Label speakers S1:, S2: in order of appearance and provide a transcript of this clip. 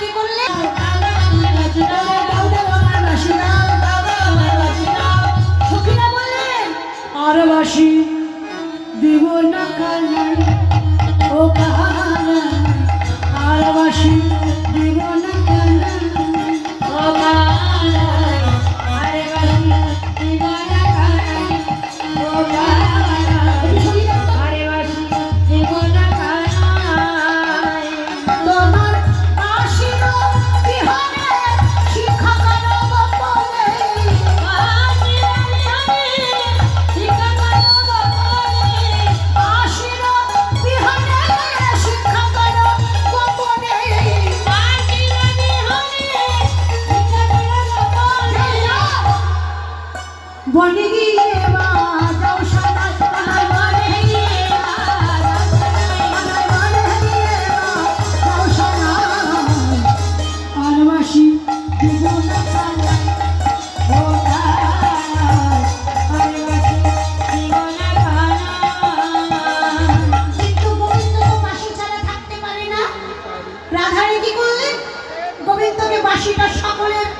S1: কি করলে সখীরা বললেন
S2: আর বাসি দিব না কানাই ও কানাই আর বাসি দিব না কানাই ও কানাই আর বাসি দিব না কানাই ও কানাই আর বাসি দিব না কানাই
S1: তোমার আশির বিহারে শিক্ষা করো গোপনে আশির বিহারে শিক্ষা করো গোপনে বনে গিয়ে